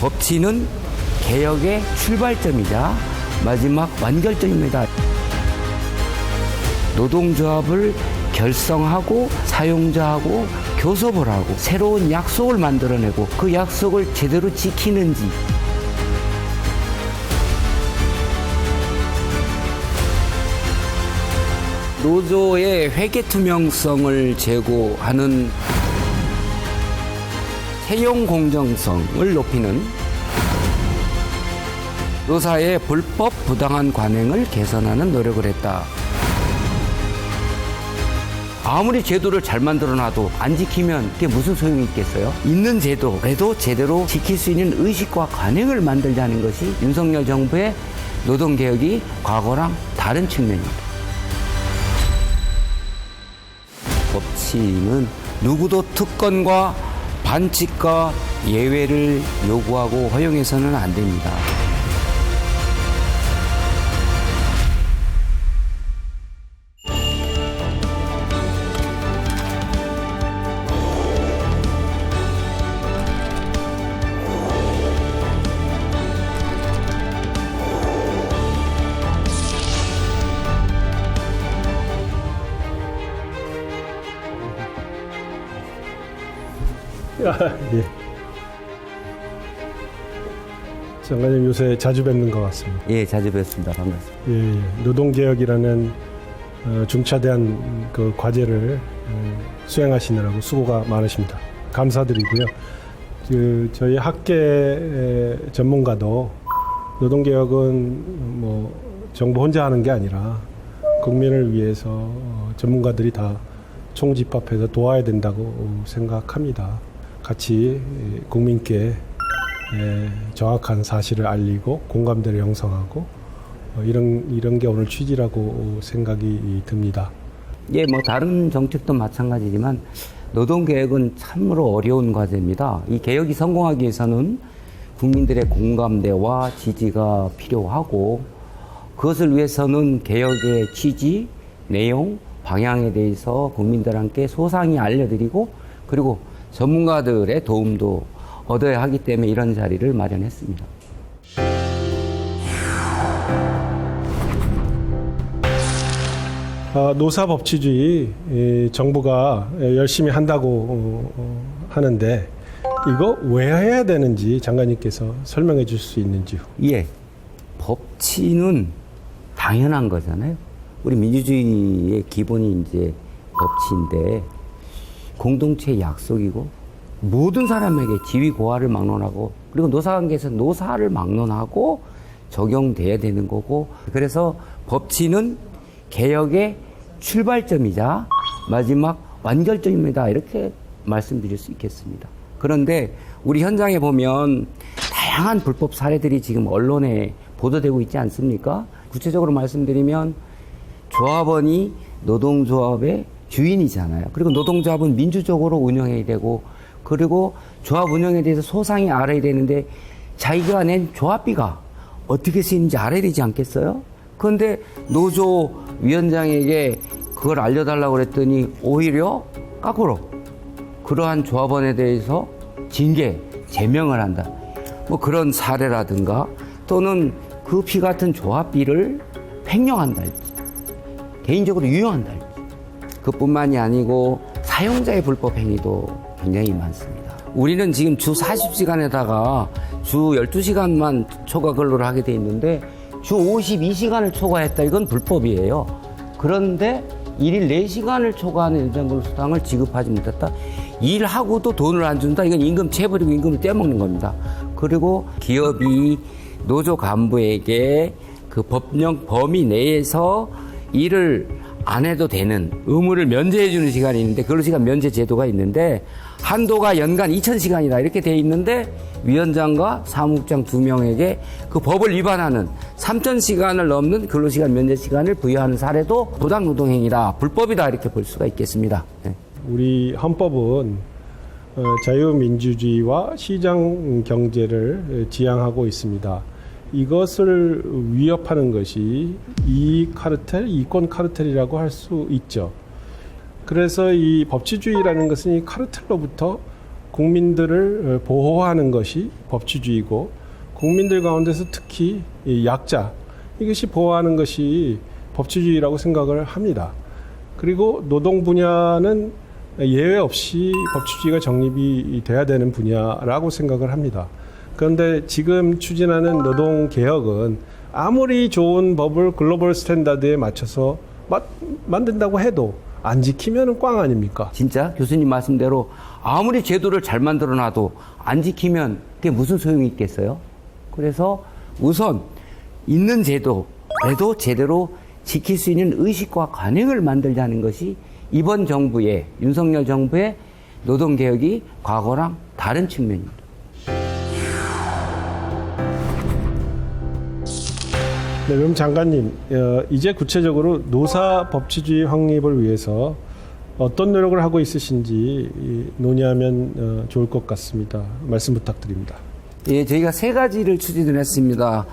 법치는 개혁의 출발점이자 마지막 완결점입니다. 노동조합을 결성하고 사용자하고 교섭을 하고 새로운 약속을 만들어내고 그 약속을 제대로 지키는지, 노조의 회계 투명성을 제고하는 채용 공정성을 높이는 노사의 불법 부당한 관행을 개선하는 노력을 했다. 아무리 제도를 잘 만들어놔도 안 지키면 그게 무슨 소용이 있겠어요? 있는 제도에도 제대로 지킬 수 있는 의식과 관행을 만들자는 것이 윤석열 정부의 노동개혁이 과거랑 다른 측면입니다. 법치는 누구도 특권과 반칙과 예외를 요구하고 허용해서는 안 됩니다. 예. 장관님 요새 자주 뵙는 것 같습니다. 예, 자주 뵙습니다. 반갑습니다. 예, 노동개혁이라는 중차대한 그 과제를 수행하시느라고 수고가 많으십니다. 감사드리고요. 저희 학계 전문가도 노동개혁은 뭐 정부 혼자 하는 게 아니라 국민을 위해서 전문가들이 다 총집합해서 도와야 된다고 생각합니다. 같이 국민께 정확한 사실을 알리고 공감대를 형성하고 이런 게 오늘 취지라고 생각이 듭니다. 예, 뭐 다른 정책도 마찬가지지만 노동개혁은 참으로 어려운 과제입니다. 이 개혁이 성공하기 위해서는 국민들의 공감대와 지지가 필요하고, 그것을 위해서는 개혁의 취지, 내용, 방향에 대해서 국민들한테 소상히 알려드리고, 그리고 전문가들의 도움도 얻어야 하기 때문에 이런 자리를 마련했습니다. 노사법치주의 정부가 열심히 한다고 하는데 이거 왜 해야 되는지 장관님께서 설명해 주실 수 있는지요? 예, 법치는 당연한 거잖아요. 우리 민주주의의 기본이 이제 법치인데 공동체의 약속이고 모든 사람에게 지위 고하를 막론하고, 그리고 노사관계에서 노사를 막론하고 적용돼야 되는 거고, 그래서 법치는 개혁의 출발점이자 마지막 완결점입니다. 이렇게 말씀드릴 수 있겠습니다. 그런데 우리 현장에 보면 다양한 불법 사례들이 지금 언론에 보도되고 있지 않습니까? 구체적으로 말씀드리면 조합원이 노동조합의 주인이잖아요. 그리고 노동조합은 민주적으로 운영해야 되고, 그리고 조합 운영에 대해서 소상히 알아야 되는데 자기가 낸 조합비가 어떻게 쓰이는지 알아야 되지 않겠어요? 그런데 노조 위원장에게 그걸 알려달라고 그랬더니 오히려 거꾸로 그러한 조합원에 대해서 징계, 제명을 한다. 뭐 그런 사례라든가, 또는 그 피 같은 조합비를 횡령한달지, 개인적으로 유용한달지. 그뿐만이 아니고 사용자의 불법 행위도 굉장히 많습니다. 우리는 지금 주 40시간에다가 주 12시간만 초과 근로를 하게 돼 있는데 주 52시간을 초과했다. 이건 불법이에요. 그런데 일일 4시간을 초과하는 연장근로수당을 지급하지 못했다. 일하고도 돈을 안 준다. 이건 임금 체불이고 임금을 떼먹는 겁니다. 그리고 기업이 노조 간부에게 그 법령 범위 내에서 일을 안 해도 되는 의무를 면제해 주는 시간이 있는데, 근로시간 면제 제도가 있는데 한도가 연간 2,000시간이다 이렇게 돼 있는데 위원장과 사무국장 2명에게 그 법을 위반하는 3,000시간을 넘는 근로시간 면제 시간을 부여하는 사례도 부당노동행위다, 불법이다 이렇게 볼 수가 있겠습니다. 네. 우리 헌법은 자유민주주의와 시장경제를 지향하고 있습니다. 이것을 위협하는 것이 이익 카르텔, 이권 카르텔이라고 할 수 있죠. 그래서 이 법치주의라는 것은 이 카르텔로부터 국민들을 보호하는 것이 법치주의고 국민들 가운데서 특히 이 약자 이것이 보호하는 것이 법치주의라고 생각을 합니다. 그리고 노동 분야는 예외 없이 법치주의가 정립이 돼야 되는 분야라고 생각을 합니다. 그런데 지금 추진하는 노동개혁은 아무리 좋은 법을 글로벌 스탠다드에 맞춰서 만든다고 해도 안 지키면 꽝 아닙니까? 진짜 교수님 말씀대로 아무리 제도를 잘 만들어놔도 안 지키면 그게 무슨 소용이 있겠어요? 그래서 우선 있는 제도에도 제대로 지킬 수 있는 의식과 관행을 만들자는 것이 이번 정부의 윤석열 정부의 노동개혁이 과거랑 다른 측면입니다. 네, 그럼 장관님, 이제 구체적으로 노사 법치주의 확립을 위해서 어떤 노력을 하고 있으신지 논의하면 좋을 것 같습니다. 말씀 부탁드립니다. 예, 저희가 세 가지를 추진을 했습니다.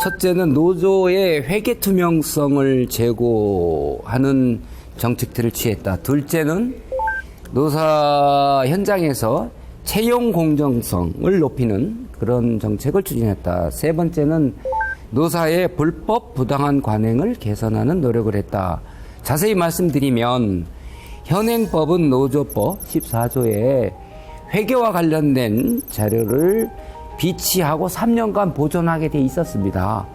첫째는 노조의 회계 투명성을 제고하는 정책들을 취했다. 둘째는 노사 현장에서 채용 공정성을 높이는 그런 정책을 추진했다. 세 번째는 노사의 불법 부당한 관행을 개선하는 노력을 했다. 자세히 말씀드리면 현행법은 노조법 14조에 회계와 관련된 자료를 비치하고 3년간 보존하게 돼 있었습니다.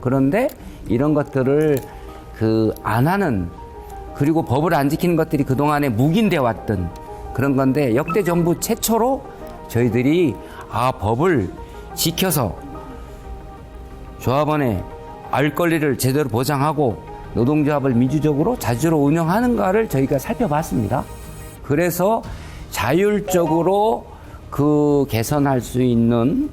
그런데 이런 것들을 안 하는, 그리고 법을 안 지키는 것들이 그동안에 묵인돼 왔던 그런 건데, 역대 정부 최초로 저희들이 법을 지켜서 조합원의 알 권리를 제대로 보장하고 노동조합을 민주적으로 자주로 운영하는가를 저희가 살펴봤습니다. 그래서 자율적으로 개선할 수 있는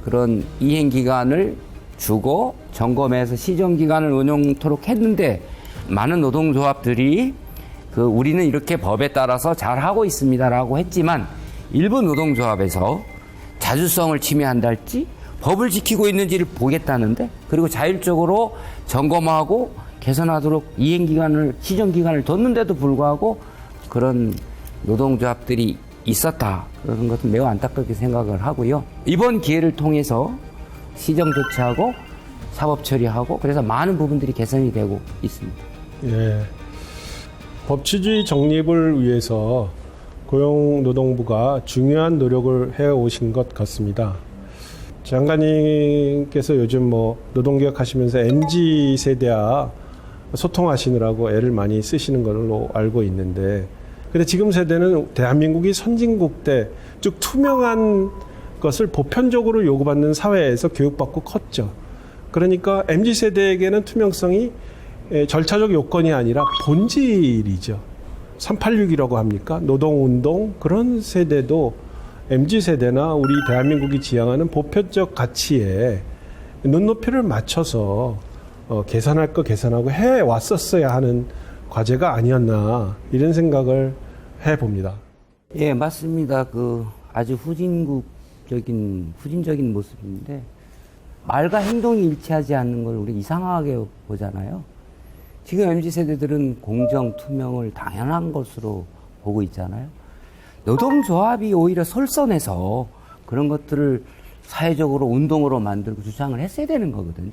그런 이행기간을 주고 점검해서 시정기간을 운영토록 했는데, 많은 노동조합들이 우리는 이렇게 법에 따라서 잘하고 있습니다라고 했지만, 일부 노동조합에서 자주성을 침해한다 할지 법을 지키고 있는지를 보겠다는데, 그리고 자율적으로 점검하고 개선하도록 이행기간을, 시정기간을 뒀는데도 불구하고 그런 노동조합들이 있었다. 그런 것은 매우 안타깝게 생각을 하고요. 이번 기회를 통해서 시정 조치하고 사법 처리하고, 그래서 많은 부분들이 개선이 되고 있습니다. 예, 법치주의 정립을 위해서 고용노동부가 중요한 노력을 해오신 것 같습니다. 장관님께서 요즘 노동개혁 하시면서 MZ세대와 소통하시느라고 애를 많이 쓰시는 걸로 알고 있는데, 근데 지금 세대는 대한민국이 선진국 때 쭉 투명한 것을 보편적으로 요구받는 사회에서 교육받고 컸죠. 그러니까 MZ세대에게는 투명성이 절차적 요건이 아니라 본질이죠. 386이라고 합니까? 노동운동, 그런 세대도 MZ세대나 우리 대한민국이 지향하는 보편적 가치에 눈높이를 맞춰서 개선할 거 개선하고 해왔었어야 하는 과제가 아니었나, 이런 생각을 해봅니다. 예, 맞습니다. 아주 후진적인 모습인데, 말과 행동이 일치하지 않는 걸 우리 이상하게 보잖아요. 지금 MZ세대들은 공정, 투명을 당연한 것으로 보고 있잖아요. 노동조합이 오히려 솔선해서 그런 것들을 사회적으로 운동으로 만들고 주장을 했어야 되는 거거든요.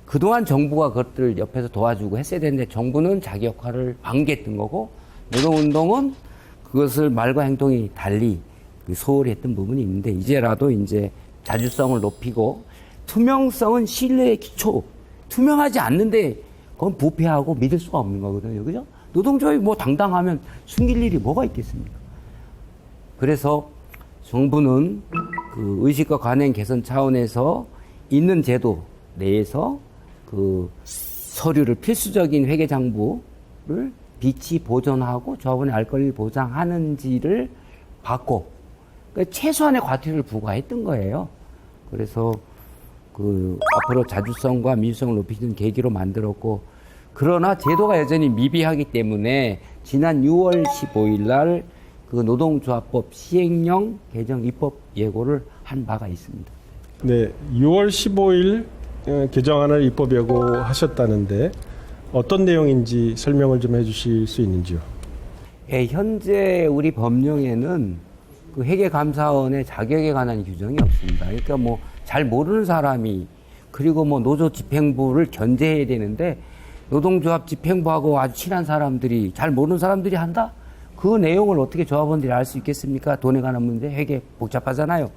그동안 정부가 그것들을 옆에서 도와주고 했어야 되는데, 정부는 자기 역할을 방기했던 거고, 노동운동은 그것을 말과 행동이 달리 소홀히 했던 부분이 있는데, 이제라도 이제 자주성을 높이고, 투명성은 신뢰의 기초. 투명하지 않는데 그건 부패하고 믿을 수가 없는 거거든요. 그죠? 노동조합이 당당하면 숨길 일이 뭐가 있겠습니까? 그래서 정부는 의식과 관행 개선 차원에서 있는 제도 내에서 서류를, 필수적인 회계장부를 비치 보존하고 조합원의 알 권리를 보장하는지를 받고, 그러니까 최소한의 과태료를 부과했던 거예요. 그래서 앞으로 자주성과 민주성을 높이는 계기로 만들었고, 그러나 제도가 여전히 미비하기 때문에 지난 6월 15일 날 노동조합법 시행령 개정 입법 예고를 한 바가 있습니다. 네, 6월 15일 개정안을 입법 예고하셨다는데 어떤 내용인지 설명을 좀 해주실 수 있는지요? 예, 현재 우리 법령에는 그 회계감사원의 자격에 관한 규정이 없습니다. 그러니까 뭐 잘 모르는 사람이 그리고 뭐 노조 집행부를 견제해야 되는데 노동조합 집행부하고 아주 친한 사람들이 잘 모르는 사람들이 한다? 그 내용을 어떻게 조합원들이 알 수 있겠습니까? 돈에 관한 문제, 회계 복잡하잖아요.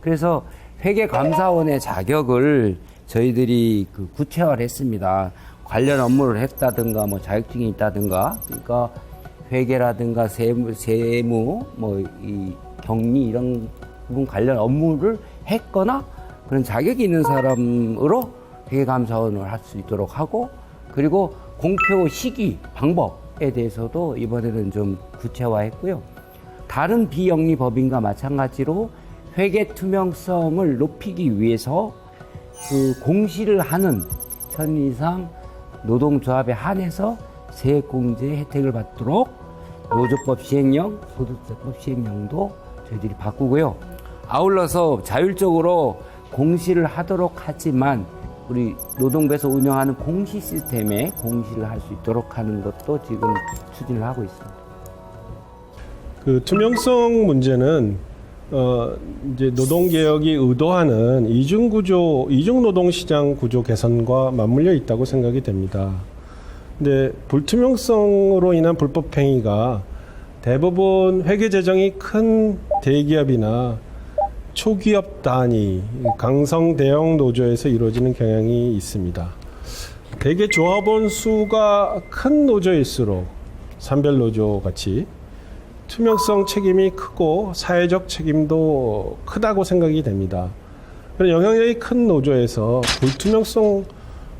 그래서 회계감사원의 자격을 저희들이 그 구체화를 했습니다. 관련 업무를 했다든가 뭐 자격증이 있다든가 그러니까 회계라든가 세무 뭐 이 격리 이런 부분 관련 업무를 했거나 그런 자격이 있는 사람으로 회계감사원을 할 수 있도록 하고 그리고 공표 시기 방법에 대해서도 이번에는 좀 구체화했고요. 다른 비영리 법인과 마찬가지로 회계 투명성을 높이기 위해서 그 공시를 하는 천 이상 노동조합에 한해서 세액공제 혜택을 받도록 노조법 시행령, 소득세법 시행령도 저희들이 바꾸고요. 아울러서 자율적으로 공시를 하도록 하지만 우리 노동부에서 운영하는 공시 시스템에 공시를 할 수 있도록 하는 것도 지금 추진을 하고 있습니다. 그 투명성 문제는 이제 노동개혁이 의도하는 이중노동시장 구조 개선과 맞물려 있다고 생각이 됩니다. 근데 불투명성으로 인한 불법행위가 대부분 회계재정이 큰 대기업이나 초기업 단위, 강성 대형 노조에서 이루어지는 경향이 있습니다. 대개 조합원 수가 큰 노조일수록 산별노조 같이 투명성 책임이 크고 사회적 책임도 크다고 생각이 됩니다. 영향력이 큰 노조에서 불투명성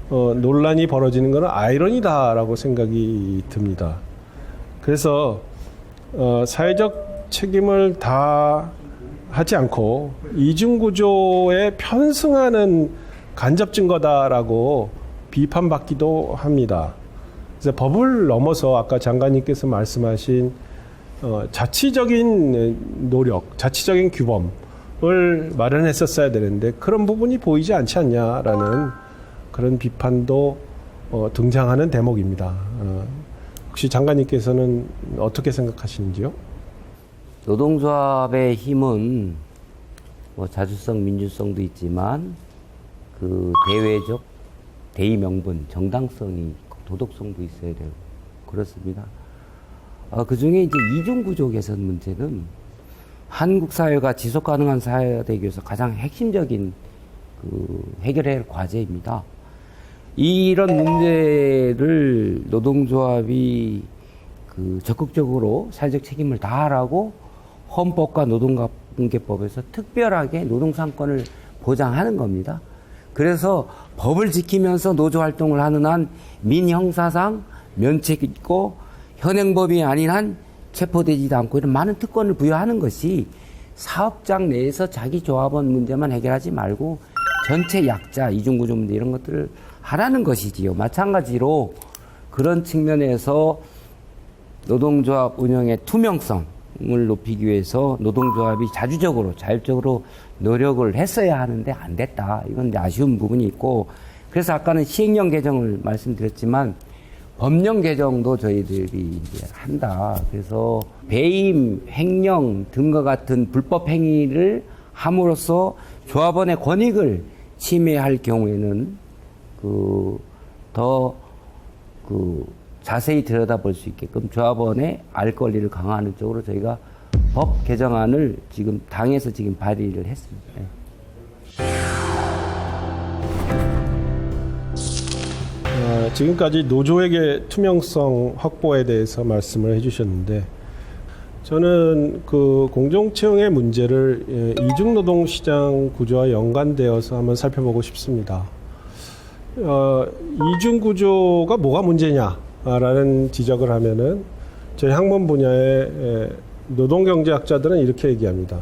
논란이 벌어지는 것은 아이러니다라고 생각이 듭니다. 그래서 사회적 책임을 다 하지 않고 이중구조에 편승하는 간접 증거다라고 비판받기도 합니다. 그래서 법을 넘어서 아까 장관님께서 말씀하신 자치적인 노력, 자치적인 규범을 마련했었어야 되는데 그런 부분이 보이지 않지 않냐라는 그런 비판도 등장하는 대목입니다. 혹시 장관님께서는 어떻게 생각하시는지요? 노동조합의 힘은 뭐 자주성, 민주성도 있지만 그 대외적 대의 명분, 정당성이 있고 도덕성도 있어야 되고 그렇습니다. 그 중에 이제 이중구조 개선 문제는 한국 사회가 지속 가능한 사회가 되기 위해서 가장 핵심적인 그 해결해야 할 과제입니다. 이런 문제를 노동조합이 그 적극적으로 사회적 책임을 다하라고 헌법과 노동관계법에서 특별하게 노동상권을 보장하는 겁니다. 그래서 법을 지키면서 노조활동을 하는 한 민형사상 면책 있고 현행법이 아닌 한 체포되지도 않고 이런 많은 특권을 부여하는 것이 사업장 내에서 자기 조합원 문제만 해결하지 말고 전체 약자, 이중구조 문제 이런 것들을 하라는 것이지요. 마찬가지로 그런 측면에서 노동조합 운영의 투명성을 높이기 위해서 노동조합이 자주적으로 자율적으로 노력을 했어야 하는데 안 됐다. 이건 이제 아쉬운 부분이 있고 그래서 아까는 시행령 개정을 말씀드렸지만 법령 개정도 저희들이 이제 한다. 그래서 배임, 횡령 등과 같은 불법 행위를 함으로써 조합원의 권익을 침해할 경우에는 더 자세히 들여다볼 수 있게끔 조합원의 알 권리를 강화하는 쪽으로 저희가 법 개정안을 지금 당에서 지금 발의를 했습니다. 지금까지 노조에게 투명성 확보에 대해서 말씀을 해주셨는데 저는 그 공정채용의 문제를 이중노동시장 구조와 연관되어서 한번 살펴보고 싶습니다. 이중구조가 뭐가 문제냐라는 지적을 하면은 저희 학문 분야의 노동경제학자들은 이렇게 얘기합니다.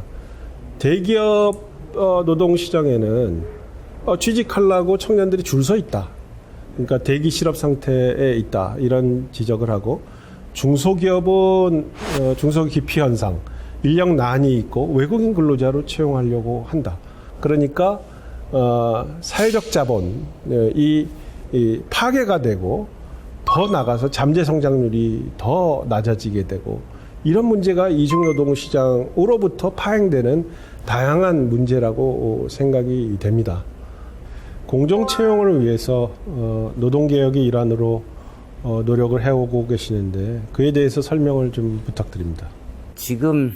대기업 노동시장에는 취직하려고 청년들이 줄 서 있다. 그러니까 대기 실업 상태에 있다. 이런 지적을 하고 중소기업은 중소기피 현상, 인력난이 있고 외국인 근로자로 채용하려고 한다. 그러니까 사회적 자본이 파괴가 되고 더 나가서 잠재 성장률이 더 낮아지게 되고 이런 문제가 이중노동시장으로부터 파행되는 다양한 문제라고 생각이 됩니다. 공정채용을 위해서 노동개혁의 일환으로 노력을 해오고 계시는데 그에 대해서 설명을 좀 부탁드립니다. 지금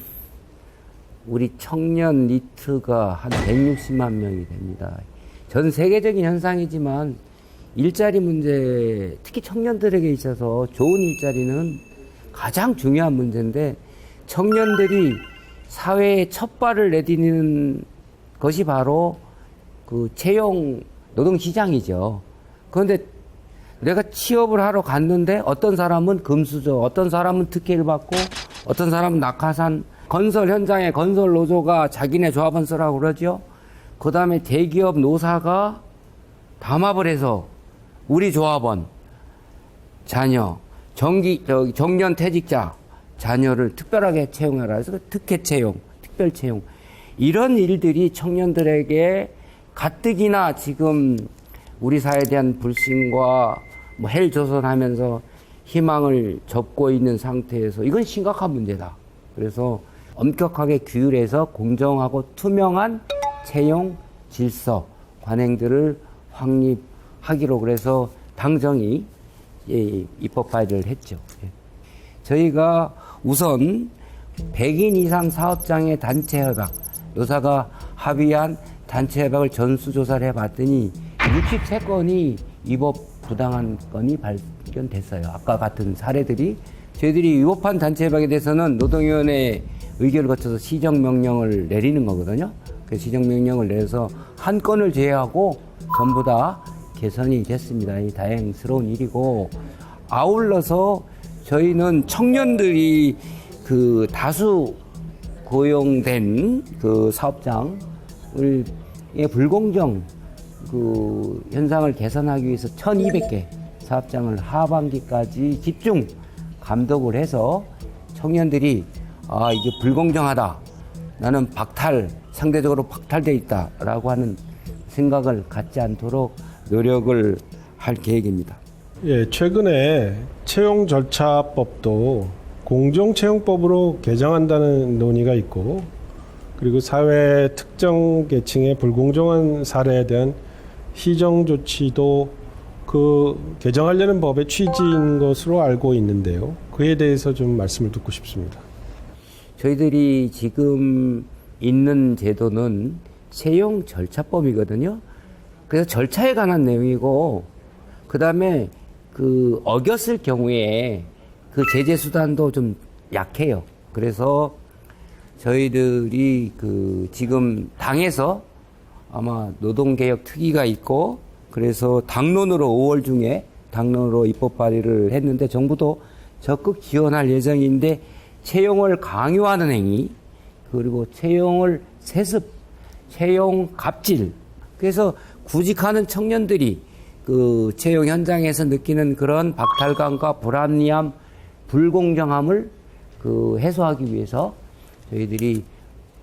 우리 청년 니트가 한 160만 명이 됩니다. 전 세계적인 현상이지만 일자리 문제, 특히 청년들에게 있어서 좋은 일자리는 가장 중요한 문제인데 청년들이 사회에 첫 발을 내디디는 것이 바로 그 채용 노동시장이죠. 그런데 내가 취업을 하러 갔는데 어떤 사람은 금수저, 어떤 사람은 특혜를 받고 어떤 사람은 낙하산, 건설 현장에 건설 노조가 자기네 조합원 쓰라고 그러죠. 그 다음에 대기업 노사가 담합을 해서 우리 조합원 자녀, 정년 퇴직자 자녀를 특별하게 채용하라 해서 특혜 채용, 특별 채용 이런 일들이 청년들에게 가뜩이나 지금 우리 사회에 대한 불신과 뭐 헬조선하면서 희망을 접고 있는 상태에서 이건 심각한 문제다. 그래서 엄격하게 규율해서 공정하고 투명한 채용 질서 관행들을 확립하기로 그래서 당정이 입법 발의를 했죠. 저희가 우선 100인 이상 사업장의 단체 협약, 노사가 합의한 단체 협약을 전수조사를 해봤더니 63건이 위법 부당한 건이 발견됐어요. 아까 같은 사례들이 저희들이 위법한 단체 협약에 대해서는 노동위원회 의결을 거쳐서 시정명령을 내리는 거거든요. 그 시정명령을 내서 한 건을 제외하고 전부 다 개선이 됐습니다. 이 다행스러운 일이고 아울러서 저희는 청년들이 그 다수 고용된 그 사업장을 불공정 그 현상을 개선하기 위해서 1,200개 사업장을 하반기까지 집중 감독을 해서 청년들이 이게 불공정하다. 나는 상대적으로 박탈돼 있다라고 하는 생각을 갖지 않도록 노력을 할 계획입니다. 예, 최근에 채용절차법도 공정채용법으로 개정한다는 논의가 있고 그리고 사회 특정 계층의 불공정한 사례에 대한 시정 조치도 그 개정하려는 법의 취지인 것으로 알고 있는데요. 그에 대해서 좀 말씀을 듣고 싶습니다. 저희들이 지금 있는 제도는 채용 절차법이거든요. 그래서 절차에 관한 내용이고, 그 다음에 그 어겼을 경우에 그 제재 수단도 좀 약해요. 그래서 저희들이 그 지금 당에서 아마 노동개혁 특위가 있고, 그래서 당론으로 5월 중에 당론으로 입법 발의를 했는데 정부도 적극 지원할 예정인데 채용을 강요하는 행위, 그리고 채용을 세습, 채용 갑질. 그래서 구직하는 청년들이 그 채용 현장에서 느끼는 그런 박탈감과 불합리함, 불공정함을 그 해소하기 위해서 저희들이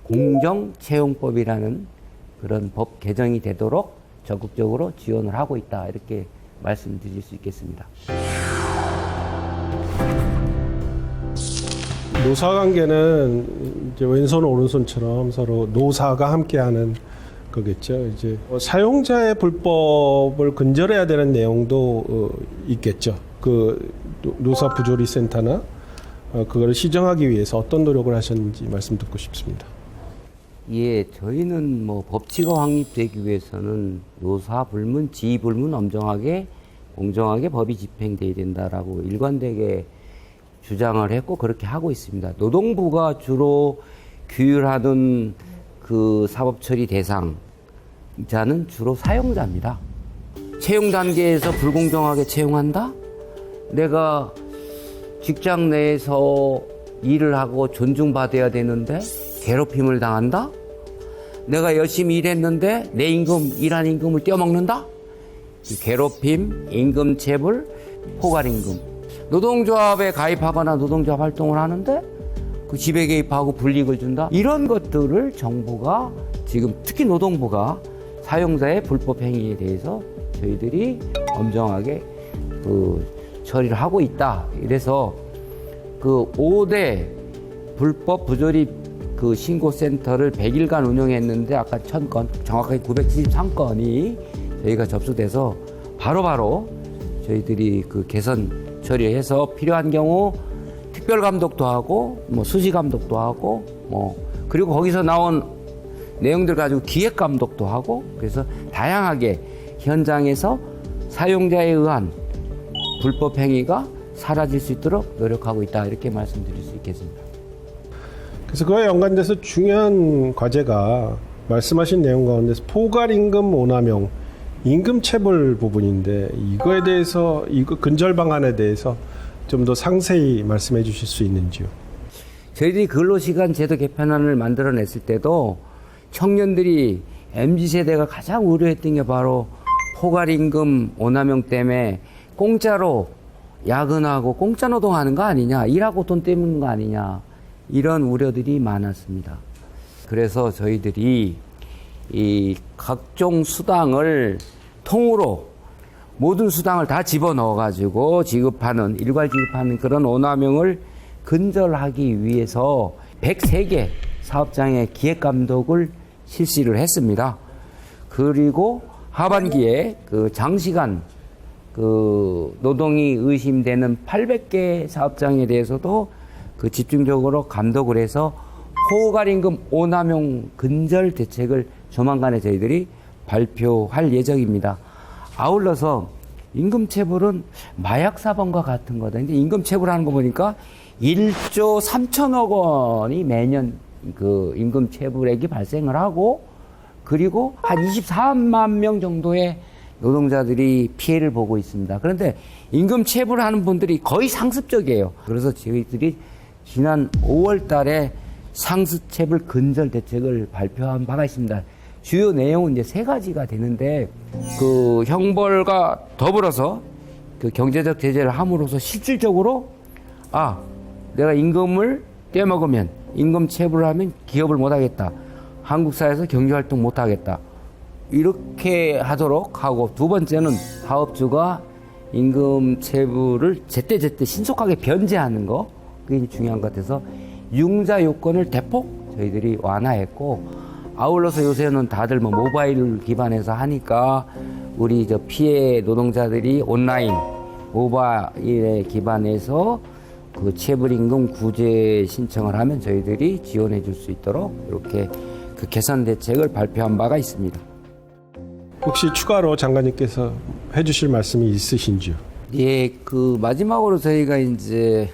공정채용법이라는 그런 법 개정이 되도록 적극적으로 지원을 하고 있다. 이렇게 말씀드릴 수 있겠습니다. 노사관계는 이제 왼손 오른손처럼 서로 노사가 함께하는 거겠죠. 이제 사용자의 불법을 근절해야 되는 내용도 있겠죠. 그 노사 부조리 센터나 그걸 시정하기 위해서 어떤 노력을 하셨는지 말씀 듣고 싶습니다. 예, 저희는 뭐 법치가 확립되기 위해서는 노사 불문, 지위 불문 엄정하게 공정하게 법이 집행돼야 된다라고 일관되게 주장을 했고 그렇게 하고 있습니다. 노동부가 주로 규율하는 그 사법처리 대상자는 주로 사용자입니다. 채용 단계에서 불공정하게 채용한다? 내가 직장 내에서 일을 하고 존중받아야 되는데 괴롭힘을 당한다? 내가 열심히 일했는데 내 일한 임금을 떼어먹는다? 괴롭힘, 임금체불, 포괄임금. 노동조합에 가입하거나 노동조합 활동을 하는데 그 지배 개입하고 불이익을 준다? 이런 것들을 정부가 지금 특히 노동부가 사용자의 불법 행위에 대해서 저희들이 엄정하게 그 처리를 하고 있다. 이래서 그 5대 불법 부조립 그 신고센터를 100일간 운영했는데 아까 1000건, 정확하게 973건이 저희가 접수돼서 바로바로 저희들이 그 개선 처리해서 필요한 경우 특별 감독도 하고 뭐 수시 감독도 하고 뭐 그리고 거기서 나온 내용들 가지고 기획 감독도 하고 그래서 다양하게 현장에서 사용자에 의한 불법 행위가 사라질 수 있도록 노력하고 있다 이렇게 말씀드릴 수 있겠습니다. 그래서 그와 연관돼서 중요한 과제가 말씀하신 내용 가운데서 포괄 임금 오남용 임금 체불 부분인데 이거에 대해서 이거 근절 방안에 대해서 좀 더 상세히 말씀해 주실 수 있는지요? 저희들이 근로시간 제도 개편안을 만들어냈을 때도 청년들이 MZ세대가 가장 우려했던 게 바로 포괄임금 오남용 때문에 공짜로 야근하고 공짜 노동하는 거 아니냐, 일하고 돈 떼는 거 아니냐 이런 우려들이 많았습니다. 그래서 저희들이 이 각종 수당을 통으로 모든 수당을 다 집어넣어가지고 지급하는, 일괄 지급하는 그런 오남용을 근절하기 위해서 103개 사업장의 기획감독을 실시를 했습니다. 그리고 하반기에 그 장시간 그 노동이 의심되는 800개 사업장에 대해서도 그 집중적으로 감독을 해서 포괄임금 오남용 근절 대책을 조만간에 저희들이 발표할 예정입니다. 아울러서 임금체불은 마약사범과 같은 거다. 근데 임금체불하는 거 보니까 1조 3천억 원이 매년 그 임금체불액이 발생을 하고 그리고 한 24만 명 정도의 노동자들이 피해를 보고 있습니다. 그런데 임금체불하는 분들이 거의 상습적이에요. 그래서 저희들이 지난 5월 달에 상습체불 근절 대책을 발표한 바가 있습니다. 주요 내용은 이제 3가지가 되는데 그 형벌과 더불어서 그 경제적 제재를 함으로써 실질적으로 내가 임금을 떼먹으면 임금 체불을 하면 기업을 못 하겠다. 한국 사회에서 경제 활동 못 하겠다. 이렇게 하도록 하고 두 번째는 사업주가 임금 체불을 제때제때 신속하게 변제하는 거 그게 중요한 것 같아서 융자 요건을 대폭 저희들이 완화했고 아울러서 요새는 다들 뭐 모바일 기반에서 하니까 우리 저 피해 노동자들이 온라인 모바일에 기반해서 그 체불임금 구제 신청을 하면 저희들이 지원해 줄 수 있도록 이렇게 그 개선 대책을 발표한 바가 있습니다. 혹시 추가로 장관님께서 해주실 말씀이 있으신지요? 예, 그 마지막으로 저희가 이제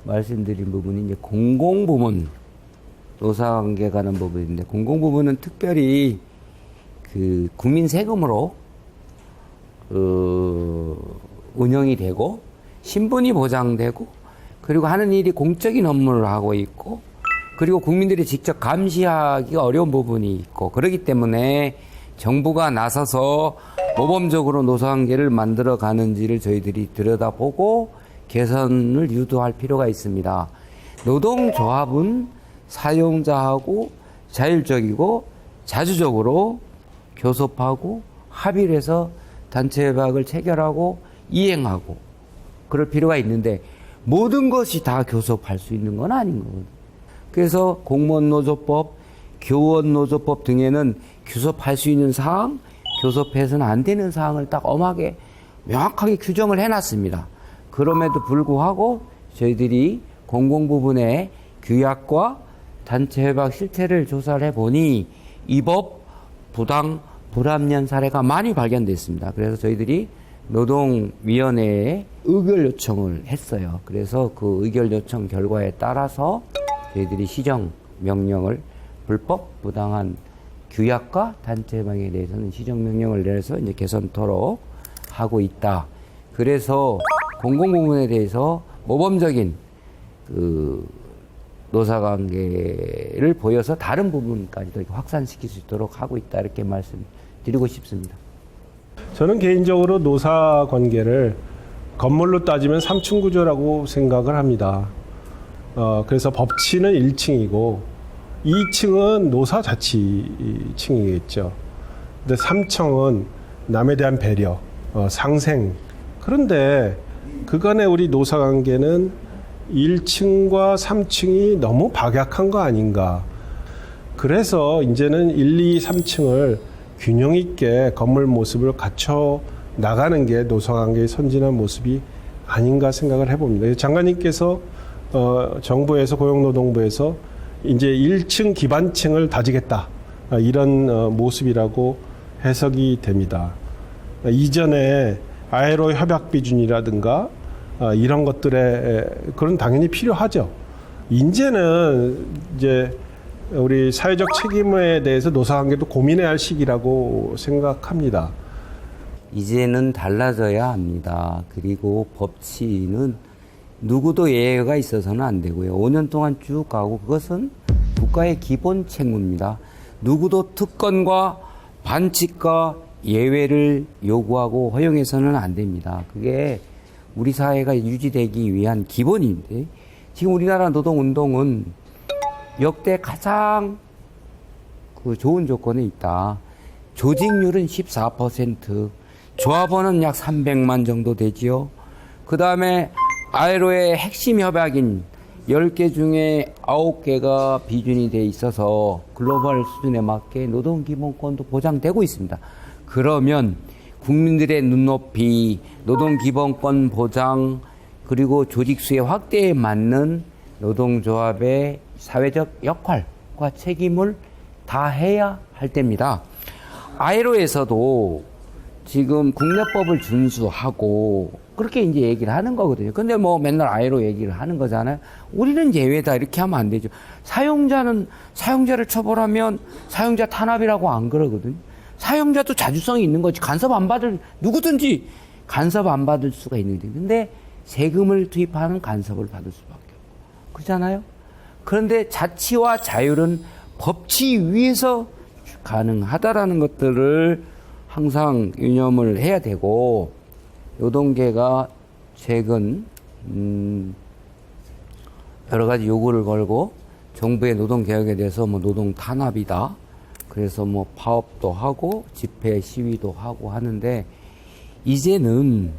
말씀드린 부분이 이제 공공부문 노사관계 관한 부분인데 공공부문은 특별히 그 국민 세금으로 운영이 되고 신분이 보장되고 그리고 하는 일이 공적인 업무를 하고 있고 그리고 국민들이 직접 감시하기가 어려운 부분이 있고 그렇기 때문에 정부가 나서서 모범적으로 노사관계를 만들어 가는지를 저희들이 들여다보고 개선을 유도할 필요가 있습니다. 노동조합은 사용자하고 자율적이고 자주적으로 교섭하고 합의를 해서 단체 협약을 체결하고 이행하고 그럴 필요가 있는데 모든 것이 다 교섭할 수 있는 건 아닌 거거든요. 그래서 공무원노조법, 교원노조법 등에는 교섭할 수 있는 사항, 교섭해서는 안 되는 사항을 딱 엄하게 명확하게 규정을 해놨습니다. 그럼에도 불구하고 저희들이 공공부문의 규약과 단체 협약 실태를 조사를 해보니 이 법 부당 불합리한 사례가 많이 발견됐습니다. 그래서 저희들이 노동위원회에 의결 요청을 했어요. 그래서 그 의결 요청 결과에 따라서 저희들이 시정명령을 불법 부당한 규약과 단체 협약에 대해서는 시정명령을 내려서 이제 개선토록 하고 있다. 그래서 공공부문에 대해서 모범적인 그 노사관계를 보여서 다른 부분까지도 확산시킬 수 있도록 하고 있다 이렇게 말씀드리고 싶습니다. 저는 개인적으로 노사관계를 건물로 따지면 3층 구조라고 생각을 합니다. 그래서 법치는 1층이고 2층은 노사자치층이겠죠. 근데 3층은 남에 대한 배려, 상생. 그런데 그간의 우리 노사관계는 1층과 3층이 너무 박약한 거 아닌가. 그래서 이제는 1, 2, 3층을 균형 있게 건물 모습을 갖춰 나가는 게 노사관계의 선진한 모습이 아닌가 생각을 해봅니다. 장관님께서 정부에서 고용노동부에서 이제 1층 기반층을 다지겠다, 이런 모습이라고 해석이 됩니다. 이전에 ILO 협약 비준이라든가 이런 것들에 그런 당연히 필요하죠. 이제는 이제 우리 사회적 책임에 대해서 노사관계도 고민해야 할 시기라고 생각합니다. 이제는 달라져야 합니다. 그리고 법치는 누구도 예외가 있어서는 안 되고요. 5년 동안 쭉 가고 그것은 국가의 기본 책무입니다. 누구도 특권과 반칙과 예외를 요구하고 허용해서는 안 됩니다. 그게 우리 사회가 유지되기 위한 기본인데, 지금 우리나라 노동운동은 역대 가장 좋은 조건에 있다. 조직률은 14%, 조합원은 약 300만 정도 되지요. 그 다음에 ILO의 핵심 협약인 10개 중에 9개가 비준이 돼 있어서 글로벌 수준에 맞게 노동기본권도 보장되고 있습니다. 그러면 국민들의 눈높이, 노동기본권 보장, 그리고 조직수의 확대에 맞는 노동조합의 사회적 역할과 책임을 다해야 할 때입니다. ILO에서도 지금 국내법을 준수하고 그렇게 이제 얘기를 하는 거거든요. 근데 뭐 맨날 ILO 얘기를 하는 거잖아요. 우리는 예외다 이렇게 하면 안 되죠. 사용자는 사용자를 처벌하면 사용자 탄압이라고 안 그러거든요. 사용자도 자주성이 있는 거지. 간섭 안 받을, 누구든지 간섭 안 받을 수가 있는데. 근데 세금을 투입하는 간섭을 받을 수밖에 없고. 그렇잖아요? 그런데 자치와 자율은 법치 위에서 가능하다라는 것들을 항상 유념을 해야 되고, 노동계가 최근 여러 가지 요구를 걸고 정부의 노동개혁에 대해서 뭐 노동 탄압이다, 그래서 뭐 파업도 하고 집회 시위도 하고 하는데, 이제는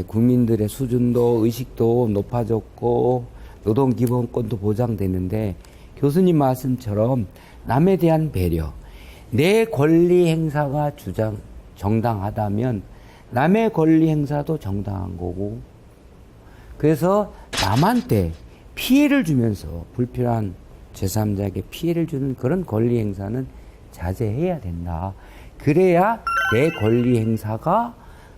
국민들의 수준도 의식도 높아졌고 노동기본권도 보장되는데, 교수님 말씀처럼 남에 대한 배려, 내 권리 행사가 정당하다면 남의 권리 행사도 정당한 거고, 그래서 남한테 피해를 주면서 불필요한 제3자에게 피해를 주는 그런 권리 행사는 자제해야 된다. 그래야 내 권리 행사가,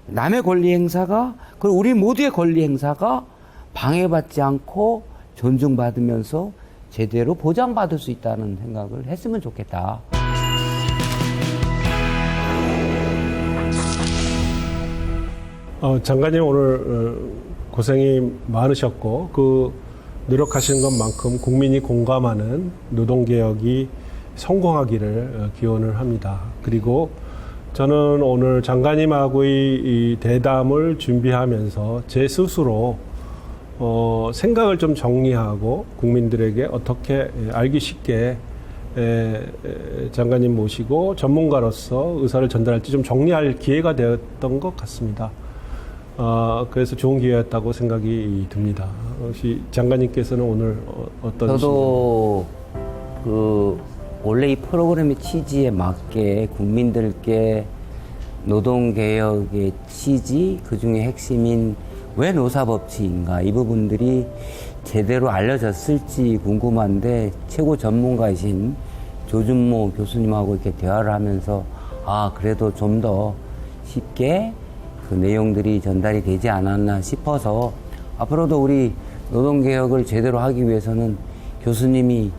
남의 권리 행사가, 그리고 우리 모두의 권리 행사가 방해받지 않고 존중받으면서 제대로 보장받을 수 있다는 생각을 했으면 좋겠다. 장관님 오늘 고생이 많으셨고, 그 노력하시는 것만큼 국민이 공감하는 노동개혁이 성공하기를 기원을 합니다. 그리고 저는 오늘 장관님하고의 이 대담을 준비하면서 제 스스로 생각을 좀 정리하고 국민들에게 어떻게 알기 쉽게 장관님 모시고 전문가로서 의사를 전달할지 좀 정리할 기회가 되었던 것 같습니다. 그래서 좋은 기회였다고 생각이 듭니다. 혹시 장관님께서는 오늘 어떤? 저도 원래 이 프로그램의 취지에 맞게 국민들께 노동개혁의 취지, 그중에 핵심인 왜 노사법치인가, 이 부분들이 제대로 알려졌을지 궁금한데, 최고 전문가이신 조준모 교수님하고 이렇게 대화를 하면서 그래도 좀 더 쉽게 그 내용들이 전달이 되지 않았나 싶어서, 앞으로도 우리 노동개혁을 제대로 하기 위해서는 교수님이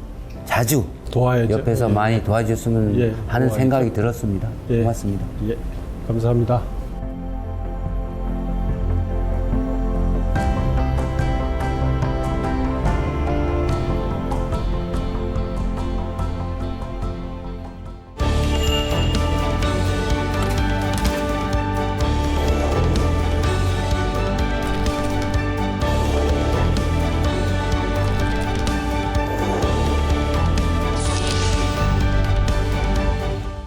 자주 도와야죠. 옆에서 많이 도와줬으면 하는 도와야죠. 생각이 들었습니다. 고맙습니다. 감사합니다.